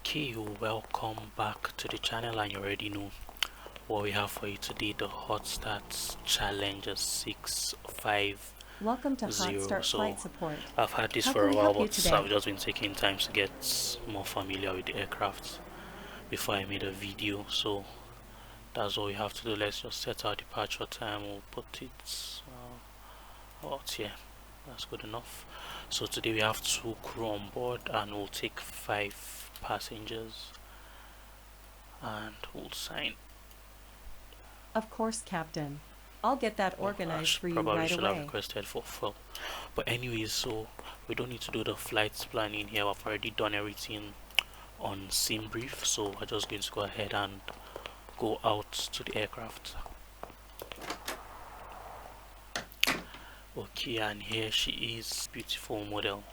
Okay, welcome back to the channel, and you already know what we have for you today. The HOTSTART challenge 650. Welcome to HOTSTART So flight support. I've had this How for can a we while, help you but today? I've just been taking time to get more familiar with the aircraft before I made a video. So that's all we have to do. Let's just set our departure time. We'll put it out here. That's good enough. So today we have 2 crew on board, and we'll take 5 passengers, and we'll sign. Of course, Captain. I'll get that organized for you right away. Probably should have requested for fuel. But anyways, so we don't need to do the flights planning here. I've already done everything on sim brief, so I'm just going to go ahead and go out to the aircraft. Okay, and here she is, beautiful model,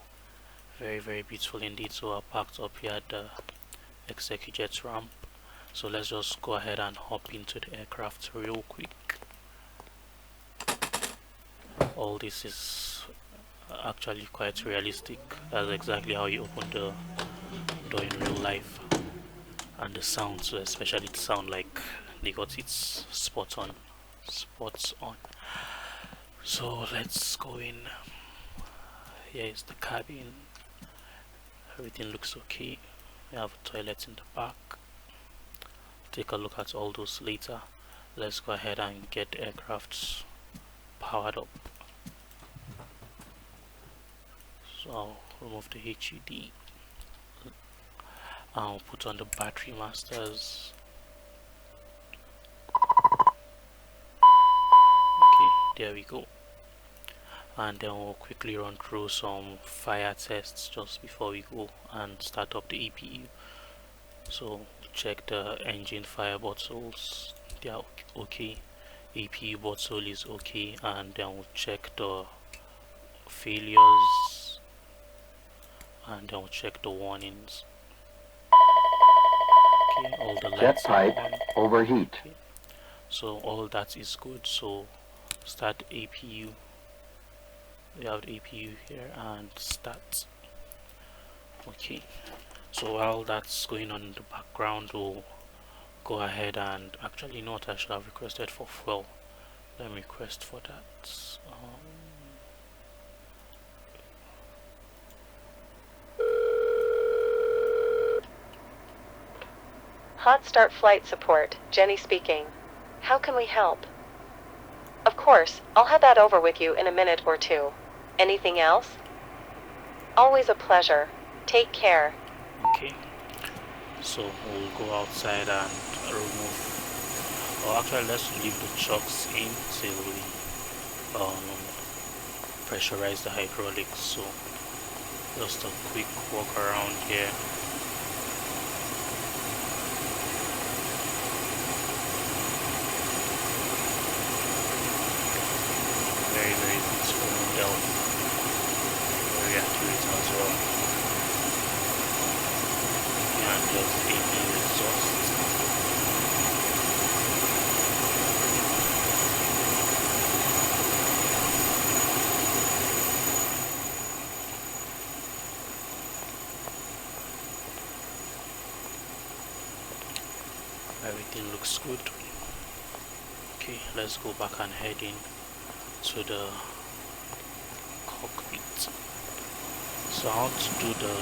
very beautiful indeed. So I parked up here at the executive ramp, so let's just go ahead and hop into the aircraft real quick. All this is actually quite realistic. That's exactly how you open the door in real life, and the sound, so especially the sound, like they got it spot on. So let's go in. Here is the cabin. Everything looks okay. We have a toilet in the back. Take a look at all those later. Let's go ahead and get the aircraft powered up. So I'll remove the HUD. I'll put on the battery masters. Okay, there we go. And then we'll quickly run through some fire tests just before we go and start up the APU. So check the engine fire bottles, they are okay. APU bottle is okay, and then we'll check the failures, and then we'll check the warnings. Okay, all the lights are on. Overheat. Okay. So all that is good. So start APU. We have the APU here, and start. Okay, so while that's going on in the background, we'll go ahead and actually, I should have requested for fuel. Let me request for that. HOTSTART flight support, Jenny speaking. How can we help? Of course, I'll have that over with you in a minute or two. Anything else? Always a pleasure. Take care. Okay, so we'll go outside and remove, or actually let's leave the chocks in till we pressurize the hydraulics. So just a quick walk around here. Very beautiful model, very accurate as well, and just APU exhaust. Everything looks good. Okay, let's go back and head in to the cockpit. So how to do the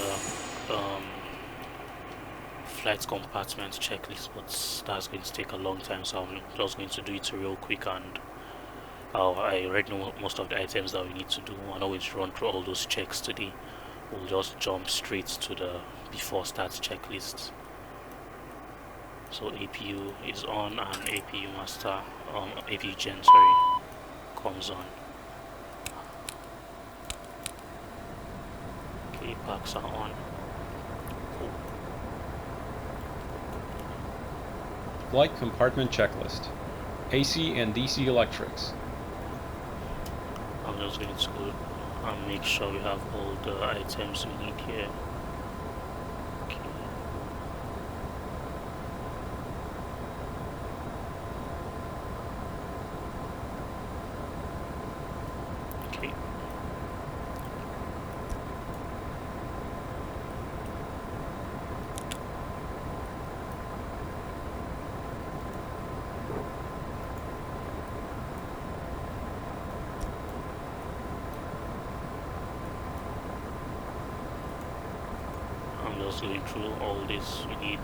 flight compartment checklist, but that's going to take a long time, so I'm just going to do it real quick. And I already know most of the items that we need to do. I know we'll run through all those checks today. We'll just jump straight to the before start checklist. So APU is on, and APU master, APU gen, comes on. Okay, packs are on. Cool. Flight compartment checklist. AC and DC electrics. I'm just going to go and make sure we have all the items we need here. Okay. Okay. going through all this, you need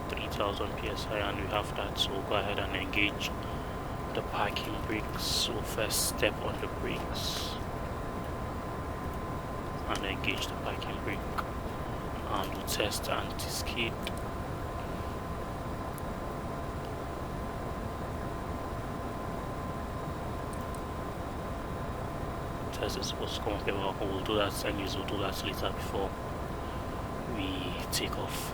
3000 psi, and we have that. So go ahead and engage the parking brakes. So first step on the brakes and engage the parking brake, and we'll test anti-skid. Test is supposed to come up here, but we'll do that, anyways. We'll do that later before we take off.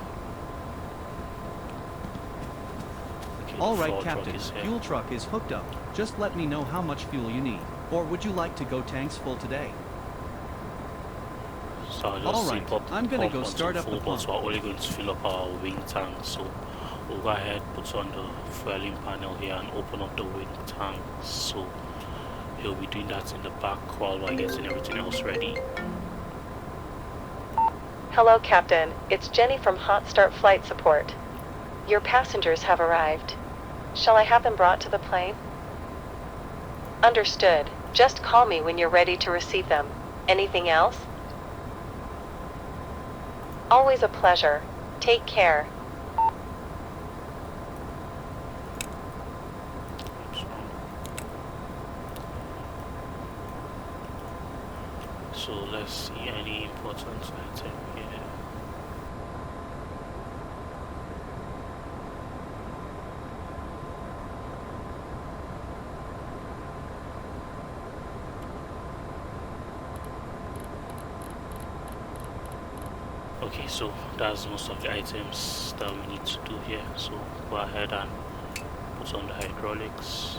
Okay, All right, Captain. Fuel truck is hooked up. Just let me know how much fuel you need. Or would you like to go tanks full today? So I'll just all right, I'm gonna go start up the pump. So we're only going to fill up our wing tank. So we'll go ahead, put on the fueling panel here and open up the wing tank. So he'll be doing that in the back while we're getting everything else ready. Hello, Captain. It's Jenny from HOTSTART Flight Support. Your passengers have arrived. Shall I have them brought to the plane? Understood. Just call me when you're ready to receive them. Anything else? Always a pleasure. Take care. So let's see any important item here. Okay, so that's most of the items that we need to do here. So go ahead and put on the hydraulics,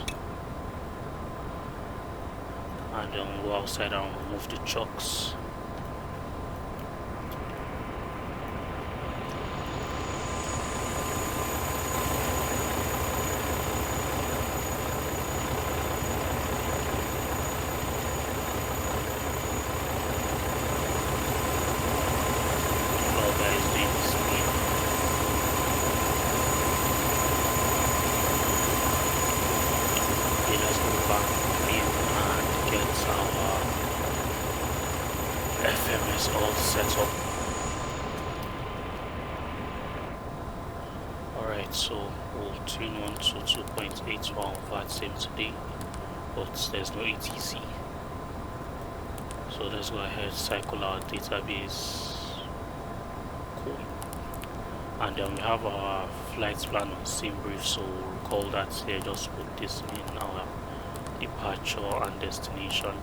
and then we'll go outside and remove the chocks. All set up. Alright, so we'll tune on to 2.81 VAT same today, but there's no ETC. So let's go ahead, cycle our database. Cool. And then we have our flights plan on SimBrief, so we'll recall that here. Just put this in our departure and destination.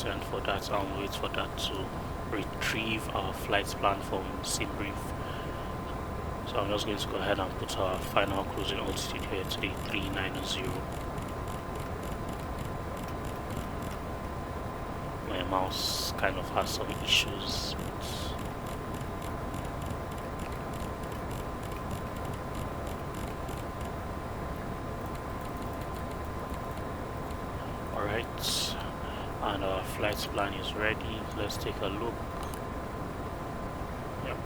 And for that, I'll wait for that to retrieve our flight plan from SimBrief. So I'm just going to go ahead and put our final cruising altitude here today, 390. My mouse kind of has some issues. Alright. And our flight plan is ready. Let's take a look. Yep.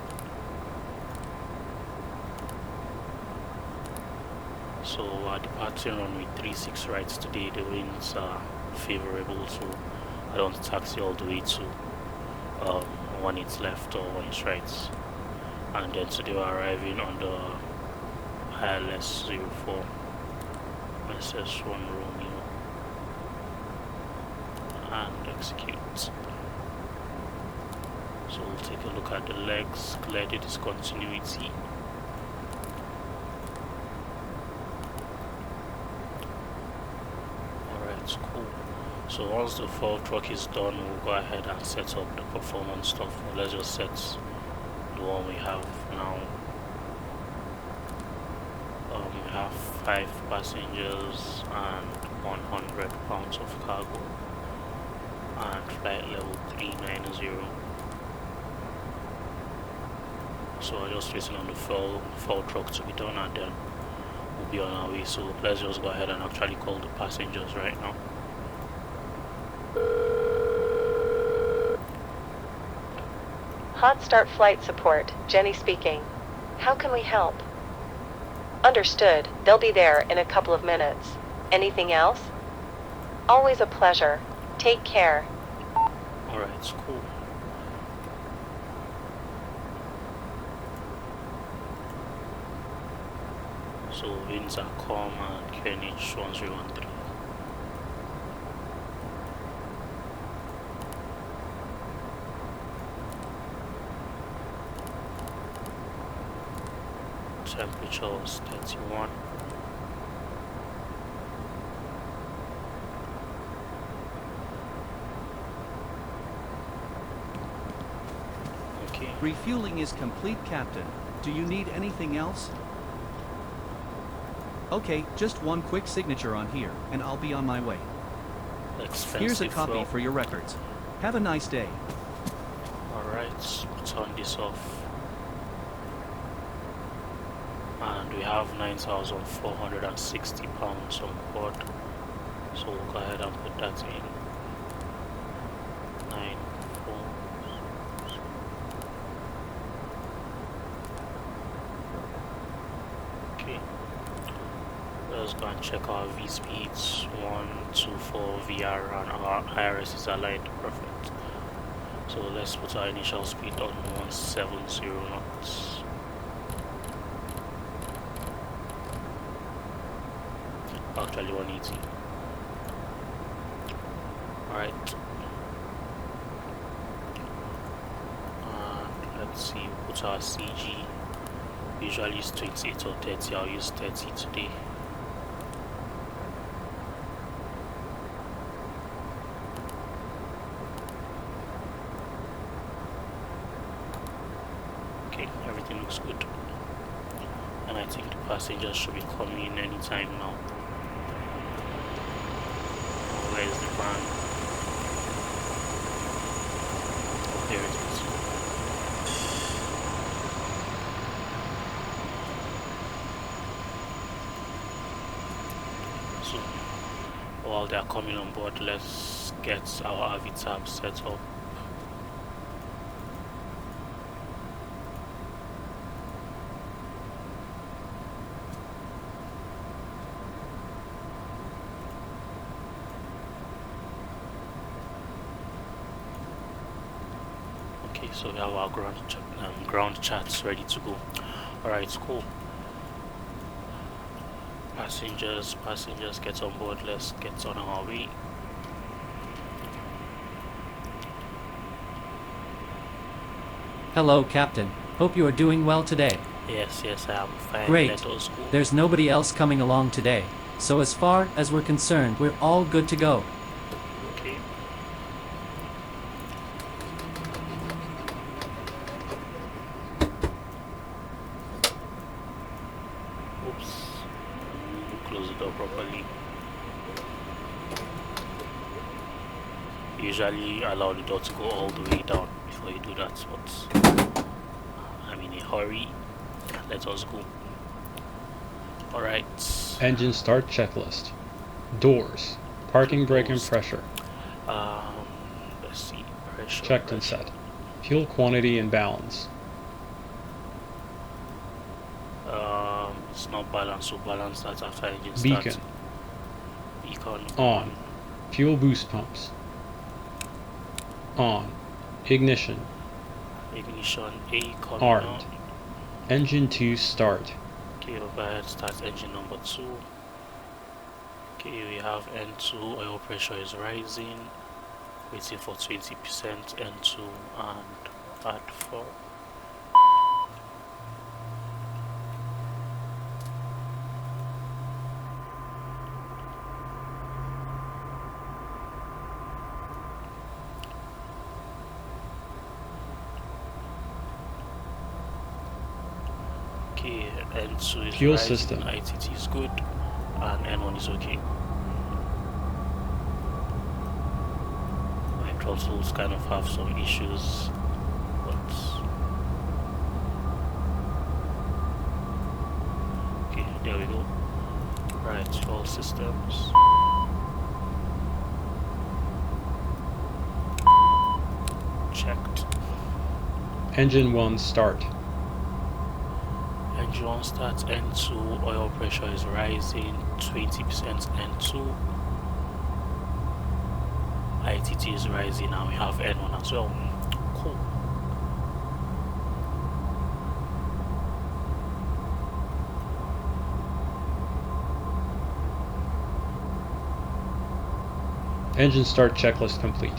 So our departing runway 36 right today. The winds are favorable, so I don't taxi all the way to one is left or one is right. And then today we're arriving on the ILS 04 SS1 Romeo. And execute. So we'll take a look at the legs, clear the discontinuity. Alright, cool. So once the fuel truck is done, we'll go ahead and set up the performance stuff. Let's just set the one we have now. We have 5 passengers and 100 pounds of cargo. And flight level 390. So I'm just waiting on the fuel truck to be done, and then we'll be on our way. So let's just go ahead and actually call the passengers right now. HOTSTART Flight Support, Jenny speaking. How can we help? Understood. They'll be there in a couple of minutes. Anything else? Always a pleasure. Take care. Alright, cool. So winds are calm and QNH 1013. Temperature was 31. Okay. Refueling is complete, Captain. Do you need anything else? Okay, just one quick signature on here, and I'll be on my way. Expensive. Here's a copy fuel. for your records. Have a nice day. Alright, turn this off. And we have 9,460 pounds on board. So we'll go ahead and put that in. 9, 4. Okay. Let's go and check our V speeds. 124 VR and our IRS is aligned. Perfect. So let's put our initial speed on 170 knots. Actually 180. Alright. And let's see, put our CG. Usually use 28 or 30, I'll use 30 today. Okay, everything looks good. And I think the passengers should be coming in anytime now. Where's the van? There it is. So, while they are coming on board, let's get our AV tab set up. Okay, so we have our ground charts ready to go. Alright, cool. Passengers, get on board. Let's get on our way. Hello, Captain. Hope you are doing well today. Yes, I am fine. Great. Let us go. There's nobody else coming along today. So as far as we're concerned, we're all good to go. Okay. Oops. Close the door properly. Usually allow the door to go all the way down before you do that, but I'm in a hurry. Let us go. Alright. Engine start checklist. Doors. Parking brake and pressure. Let's see. Pressure. Checked and set. Fuel quantity and balance. It's not balanced, so balance that after engine Beacon. starts. Beacon On. Fuel boost pumps. On. Ignition. Ignition A coming Armed. on. Engine 2 start. Okay, overhead start engine number 2. Okay, we have N2, oil pressure is rising. Waiting for 20%, N2 and add 4. Okay, N2 is Fuel rising, system. ITT is good, and N1 is okay. My throttles kind of have some issues, but okay, there we go. Right, fuel systems. Checked. Engine 1 start. Engine Engine 1 starts, N2, oil pressure is rising, 20% N2. ITT is rising, and we have N1 as well. Cool. Engine start checklist complete.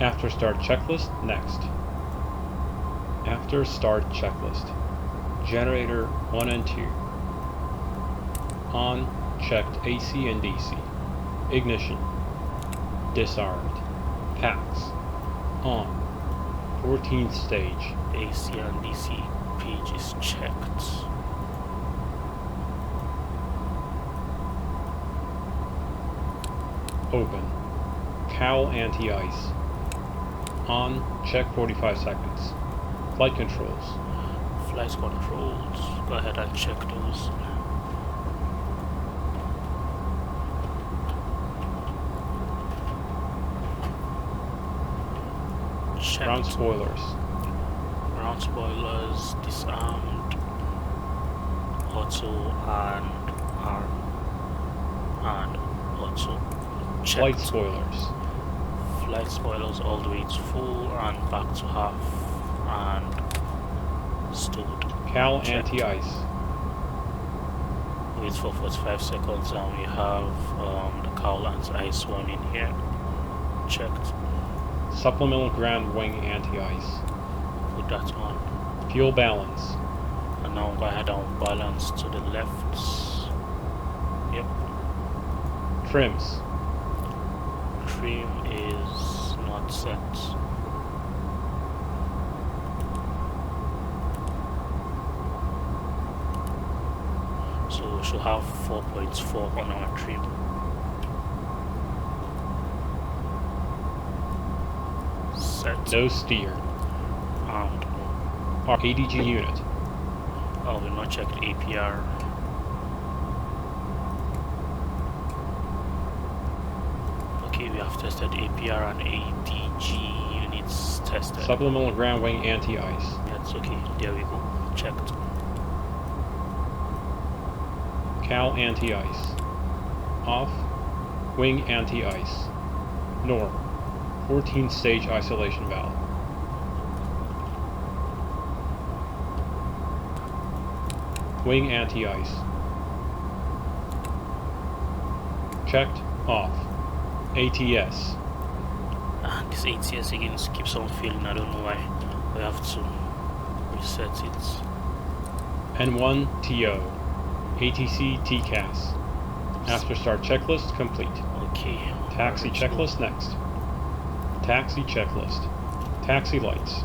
After start checklist, next. After start checklist. Generator 1 and 2. On, checked AC and DC. Ignition. Disarmed. Packs. On. 14th stage. AC and DC page is checked. Open. Cowl anti-ice. On, check 45 seconds. Flight controls. Flight controls, go ahead and check those. Checked. Ground spoilers. Ground spoilers, disarmed, auto and arm, and auto. Checked. Flight spoilers. Flight spoilers all the way to full and back to half and stored. Cowl Checked. anti-ice. Wait for 45 seconds and we have the cowl anti-ice one in here. Checked. Supplemental ground wing anti-ice. Put that on. Fuel balance. And now go ahead and balance to the left. Yep. Trims. Trim is not set. So we should have 4.4 on our trim. Set. No steer. And Our ADG unit. oh, we not checked APR. Okay, we have tested APR and ADG units tested. Supplemental ground wing anti-ice. That's okay. There we go. Checked. Cowl anti-ice. Off. Wing anti-ice. Norm. 14th stage isolation valve. Wing anti-ice. Checked. Off. ATS. And this ATS again keeps on failing. I don't know why. We have to reset it. N1 TO. ATC TCAS. After start checklist complete. Okay. Taxi Let's go. checklist next. Taxi checklist. Taxi lights.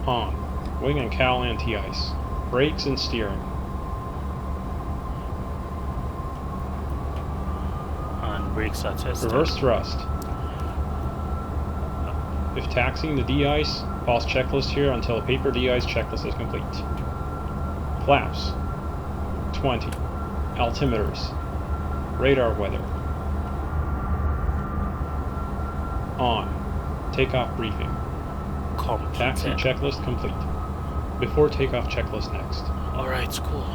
On. Wing and cowl anti-ice. Brakes and steering. And brakes are tested. Reverse thrust. If taxiing the de-ice, pause checklist here until paper de-ice checklist is complete. Flaps. 20. Altimeters. Radar weather. On. Takeoff briefing. Taxi Completed. checklist complete. Before takeoff checklist next. Alright, cool.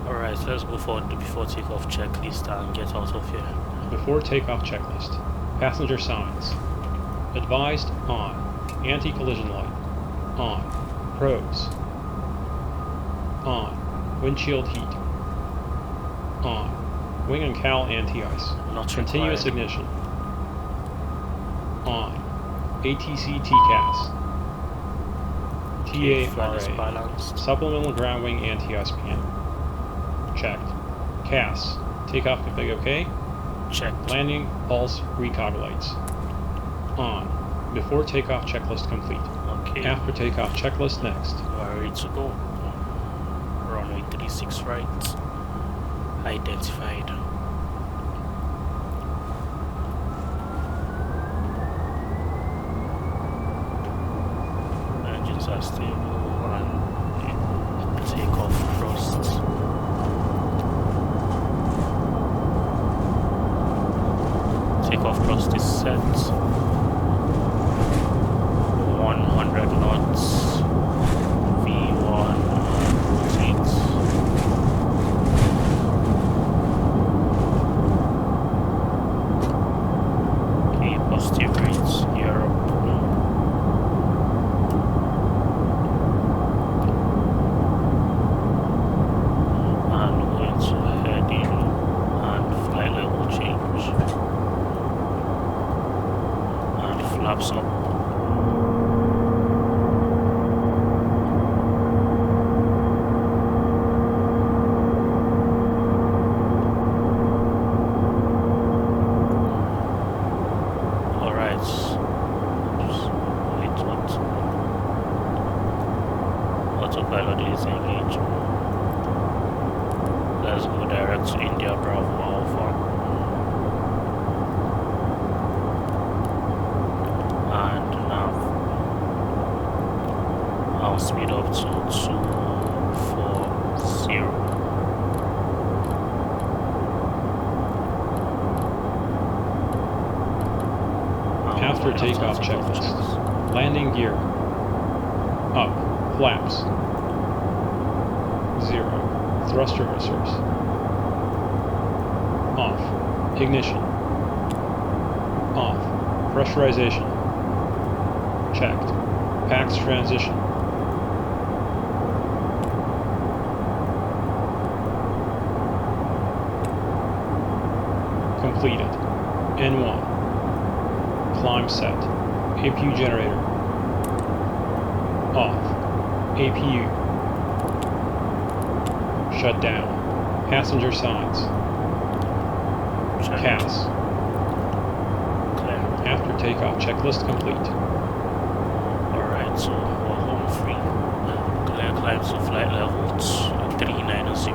Alright, let's go for the before takeoff checklist and get out of here. Before takeoff checklist. Passenger signs. Advised on. Anti-collision light. On. Pros. On. Windshield heat. On. Wing and cowl anti-ice. Not Continuous required. ignition. On. ATC TCAS. Okay, flight is TARA. balanced. Supplemental ground wing anti-ice panel. Checked. CAS. Takeoff config OK. Checked. Landing, pulse, recog lights. On. Before takeoff checklist complete. Okay. After takeoff checklist next. We're ready to go. Runway 36 right. Identified. Engines are stable and takeoff thrust. Takeoff thrust is set. 100 knots. V1 rotate. Okay, positive rates. Europe. And going to heading and flight level change. And flaps up. Autopilot is engaged. Let's go direct to India Bravo Alpha. And now I'll speed up to 240. After takeoff checklist. Landing gear. Up. Flaps. 0. Thrust reversers. Off. Ignition. Off. Pressurization. Checked. PAX transition. Completed. N1. Climb set. APU generator. Off. APU. Shutdown. Passenger sides. CAS. Clear. After takeoff checklist complete. Alright, so we're home free. Clear climb to flight level 390.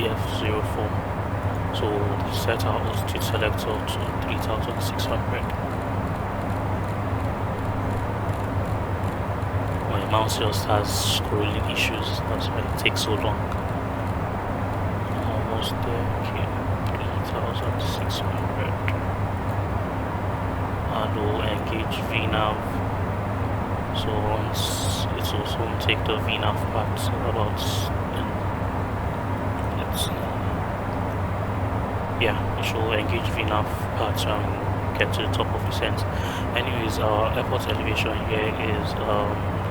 CF04. So set our altitude selector to 3600. My mouse just has scrolling issues, that's why it takes so long. Almost there, okay, 3600. And we'll engage VNAV. So once it's also take the VNAV part about it should engage VNAV part and get to the top of the sense. Anyways, our airport elevation here is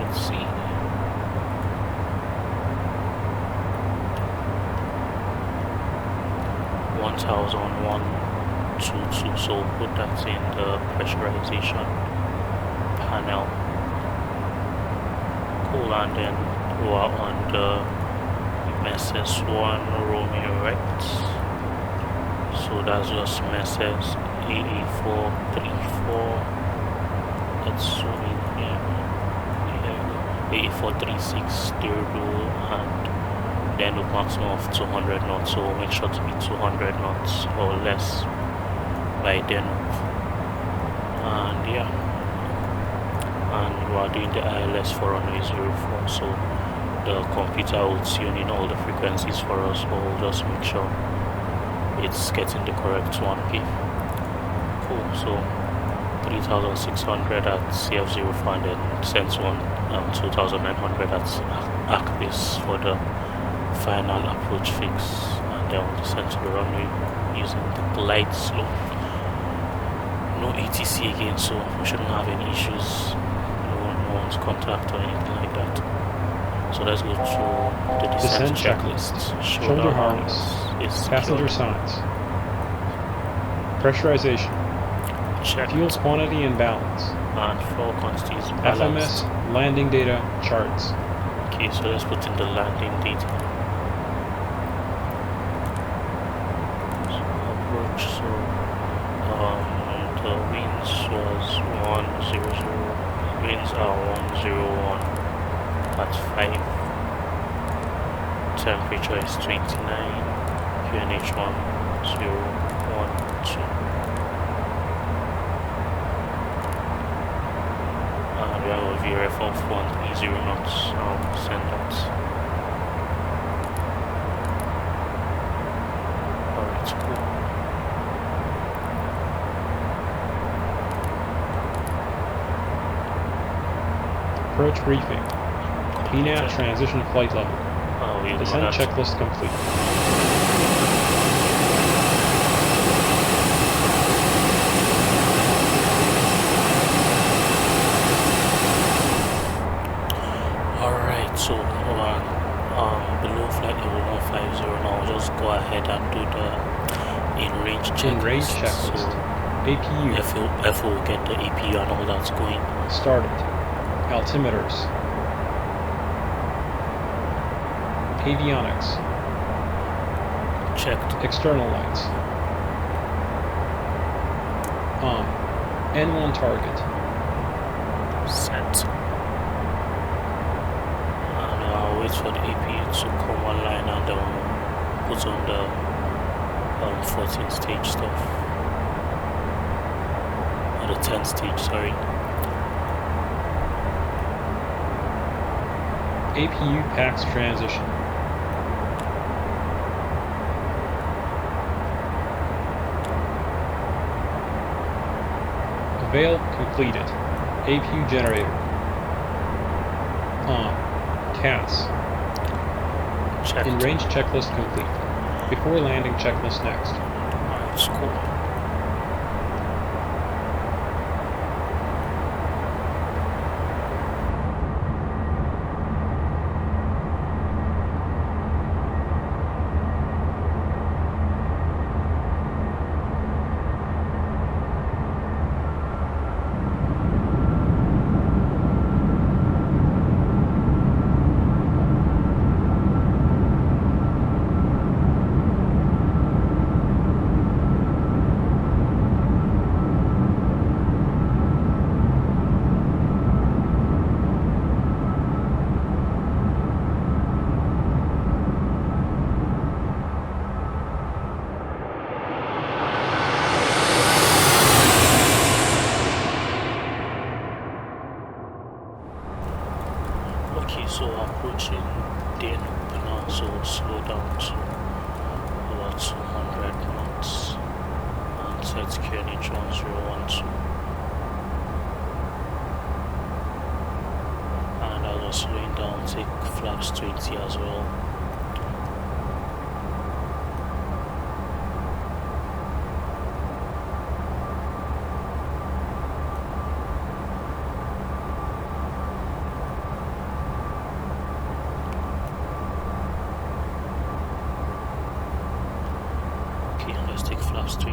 let's see, (1,122). So we'll put that in the pressurization panel. Cool, and then we are on the MS1 Romeo right. So that's just Mercedes AA434. Let's zoom in here. AA436 turbo, and then a maximum of 200 knots. So make sure to be 200 knots or less by then. And yeah, and we are doing the ILS for runway 04. So the computer will tune in all the frequencies for us, but we'll just make sure it's getting the correct 1P. Cool, so 3600 at CF04, and then sense 2900 at ACPIS for the final approach fix, and then we'll descend to the runway using the glide slope. No ATC again, so we shouldn't have any issues, no one's contact or anything like that. So let's go through the descent checklist. Shoulder harness. Passenger signs. Pressurization. Check. Fuel quantity and balance. And fuel quantities balanced. FMS landing data charts. Okay, so let's put in the landing data. So approach, so the winds was 100, winds are 101 at 5. Temperature is 29. QNH 1012. And we have a VRF of 130 knots. I'll send that. Alright, cool. Approach briefing. PNAT transition flight level. Descent checklist complete. Alright, so below flight level 150 now, just go ahead and do the in-range checklist. So APU. FO will get the APU and all that's going. Started. Altimeters. Avionics. Checked. External lights. On. N1 target. Set. And I'll wait for the APU to come online, and put on the 14 stage stuff. Or the 10 stage, sorry. APU PAX transition. Avail completed. APU generator. On. CAS. Checked. In range checklist complete. Before landing checklist next. Alright, cool. slow down to about 200 knots and set QNH 1012. And as we're slowing down, take flaps 20 as well. Let's take flaps 20.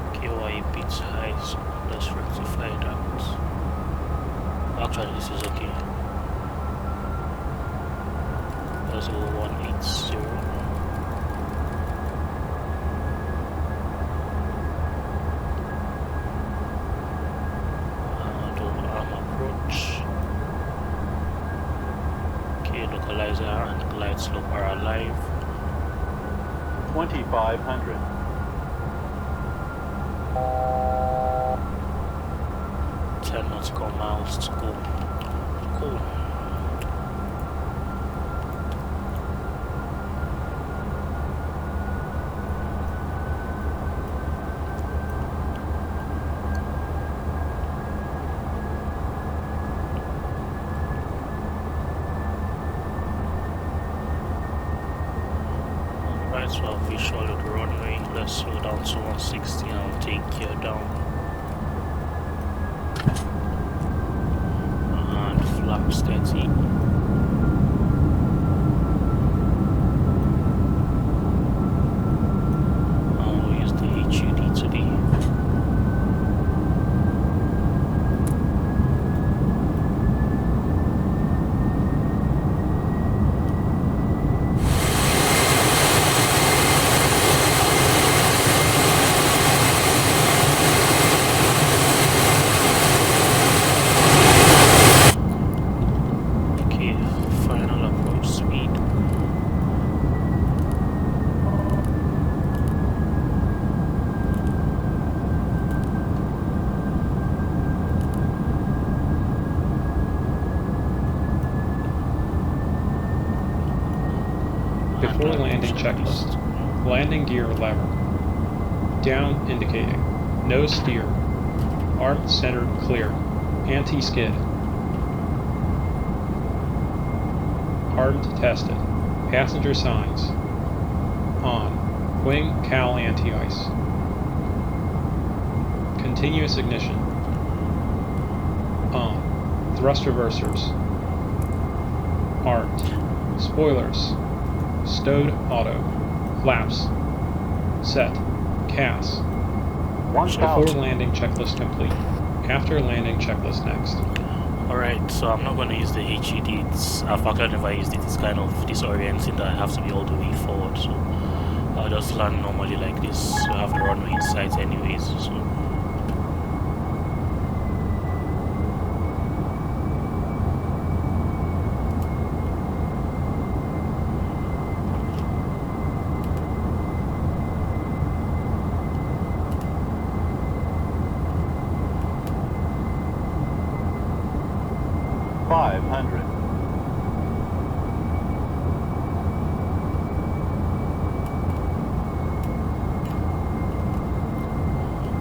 Okay, why a bit high, so let's rectify that. Actually, this is okay. Let's go 180. Localizer and glide slope are alive. 2500. Ten nautical miles to go. Cool. So I've visual of the runway. Let's slow down to 160 and I'll take gear down. And flaps 30. And we'll use the HUD today. Before landing checklist. Landing gear lever. Down indicating. No steer. Arm centered clear. Anti-skid. Armed tested. Passenger signs. On. Wing cowl anti-ice. Continuous ignition. On. Thrust reversers. Armed. Spoilers. Stowed auto. Flaps. Set. CAS. Before 1000. landing checklist complete. After landing checklist next. Alright, so I'm not going to use the HUD. I've actually never used it. It's kind of disorienting that I have to be all the way forward. So I'll just land normally like this. I have the runway in sight anyways. So.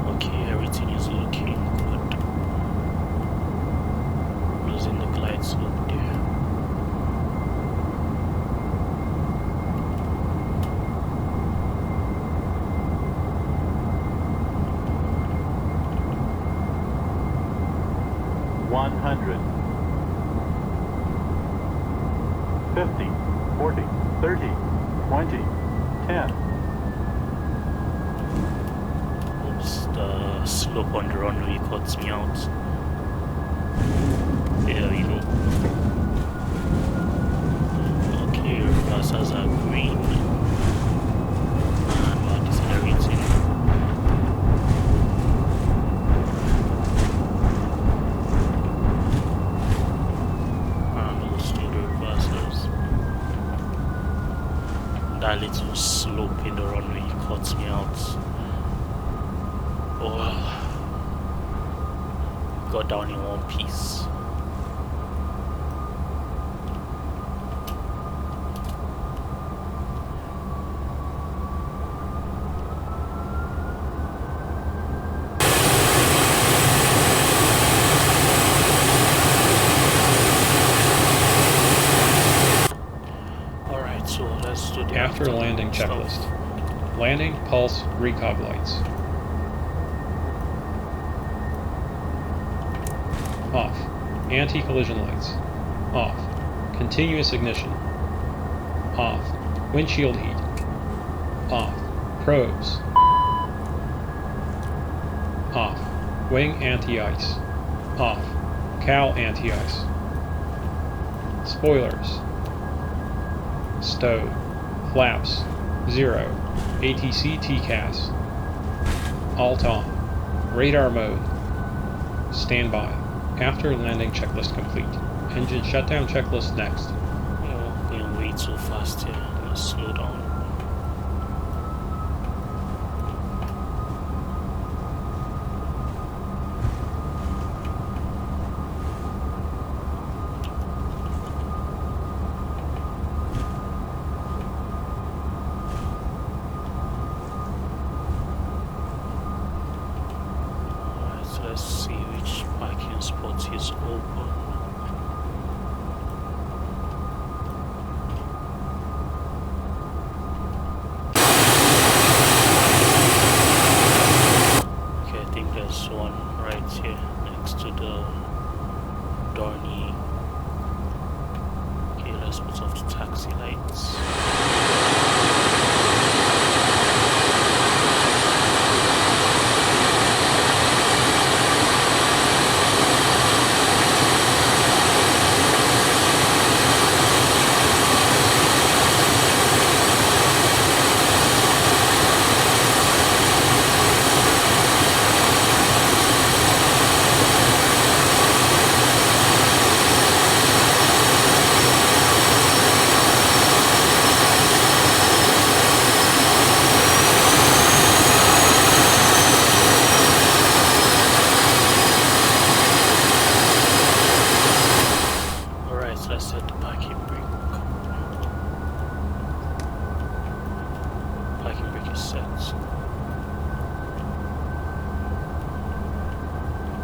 Okay, everything is looking good. Losing the glide slope there. $100. 50, 40, 30, 20, 10. Oops, the slope on the runway cuts me out. There we go. Okay, reversers are green. And we're decelerating. And we'll slow the reversers. That little slope in the runway cuts me out. Oh, got down in one piece. Alright, so let's do the After landing stuff. checklist. Landing, pulse, recog lights. Off. Anti-collision lights. Off. Continuous ignition. Off. Windshield heat. Off. Probes. Off. Wing anti-ice. Off. Cowl anti-ice. Spoilers. Stowed. Flaps. 0. ATC TCAS. Alt on. Radar mode. Standby. After landing checklist complete. Engine shutdown checklist next. Oh, going way too fast here. Let's slow down. Alright, so let's see which parking spot is open. Okay, I think there's one right here next to the Dorney. Okay, let's put off the taxi lights. Alright, so let's set the parking brake. Parking brake is set.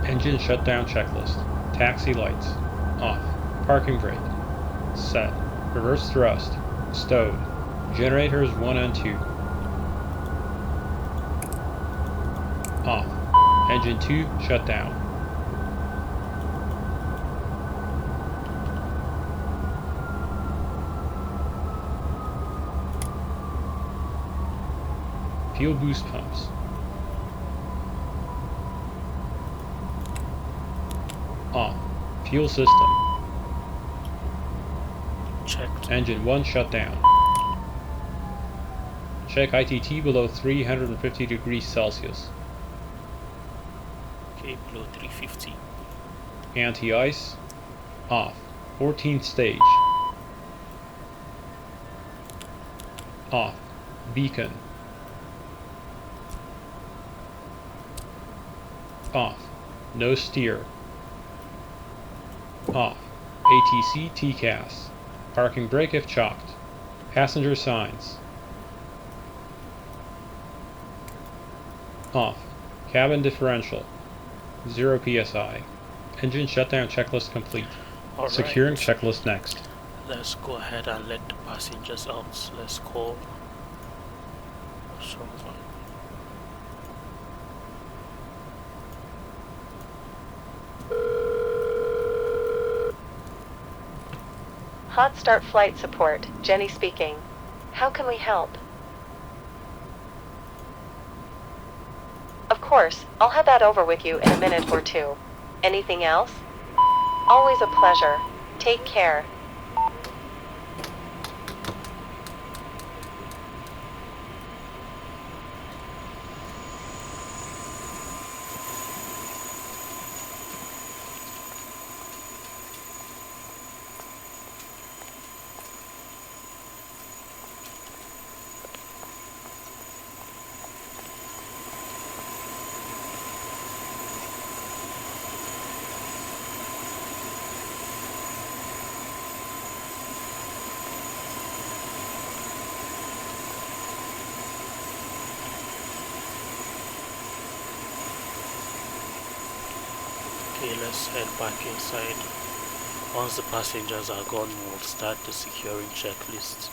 Engine shutdown checklist. Taxi lights. Off. Parking brake. Set. Reverse thrust. Stowed. Generators 1 and 2. Off. Engine 2 shut down. Fuel boost pumps. Off. Fuel system. Checked. Engine 1 shut down. Check ITT below 350 degrees Celsius. Okay, below 350. Anti-ice. Off. 14th stage. Off. Beacon. Off. No steer. Off. ATC TCAS. Parking brake if chalked. Passenger signs. Off. Cabin differential. 0 PSI. Engine shutdown checklist complete. Alright. Securing checklist next. Let's go ahead and let the passengers out. Let's call someone. HOTSTART flight support, Jenny speaking. How can we help? Of course, I'll have that over with you in a minute or two. Anything else? Always a pleasure. Take care. Okay, let's head back inside. Once the passengers are gone, we'll start the securing checklist.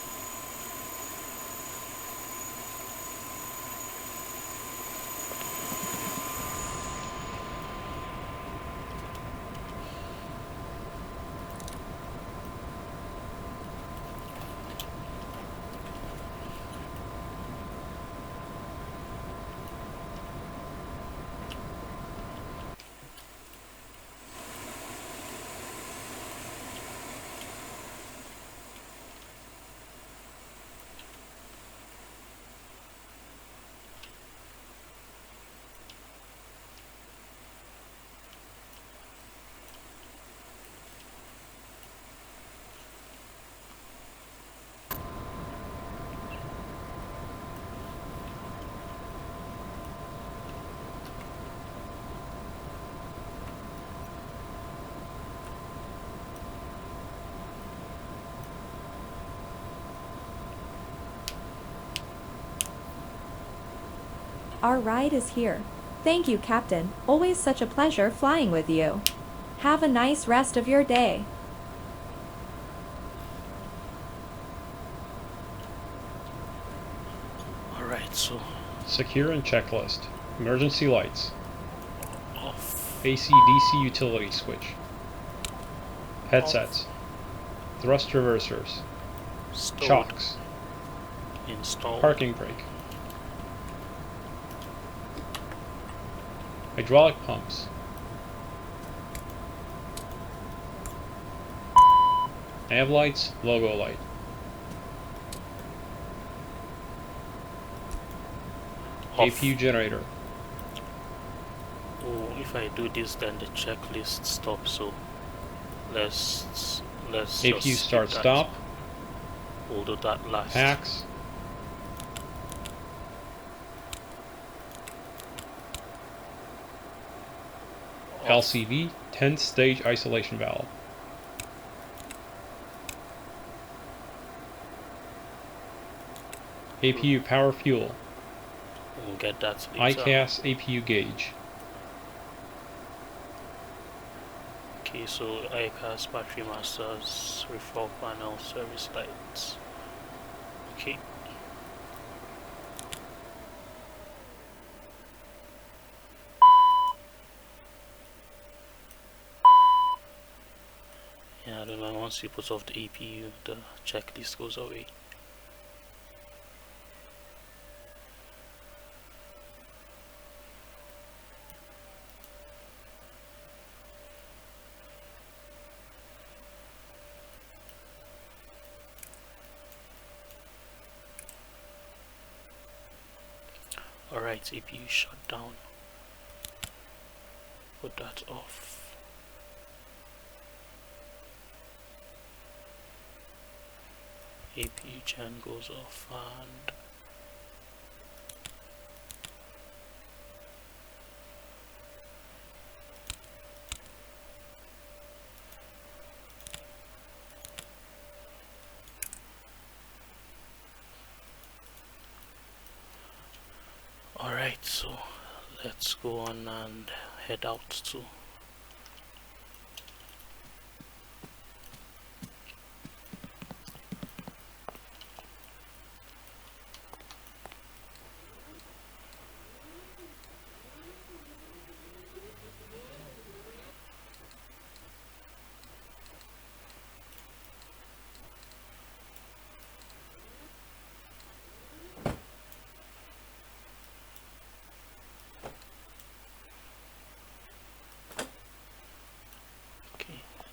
Our ride is here. Thank you, Captain. Always such a pleasure flying with you. Have a nice rest of your day. Alright, so Secure and checklist. Emergency lights. off. AC/DC utility switch. Headsets. Thrust reversers. Stowed. Chocks. Installed. Parking brake. Hydraulic pumps. Nav lights, logo light. Off. APU generator. Oh, if I do this, then the checklist stops. So let's APU just start skip that. stop. We'll do that last. Packs. Off. LCV 10th stage isolation valve. APU power fuel. We'll get that later. ICAS APU gauge. Okay, so ICAS, battery masters, reform panel, service lights. Okay. Yeah, I don't know, once you put off the APU, the checklist goes away. Alright, APU shutdown. Put that off. APU gen goes off and alright, so let's go on and head out to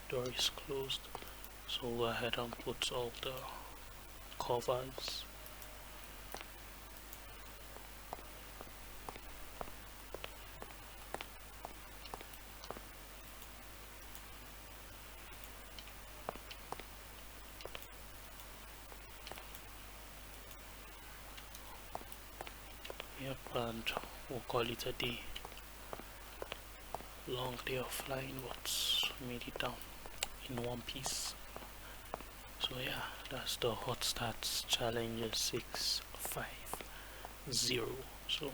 door is closed, so go ahead and put all the covers. Yep, and we'll call it a day. Long day of flying, but made it down in one piece. So yeah, that's the HOTSTART Challenger 650. So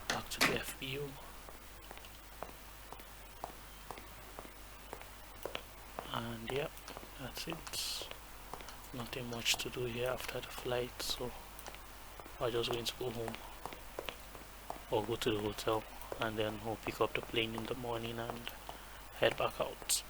back CPU. And yeah, that's it. Nothing much to do here after the flight, so I'm just going to go home or go to the hotel, and then we'll pick up the plane in the morning and head back out.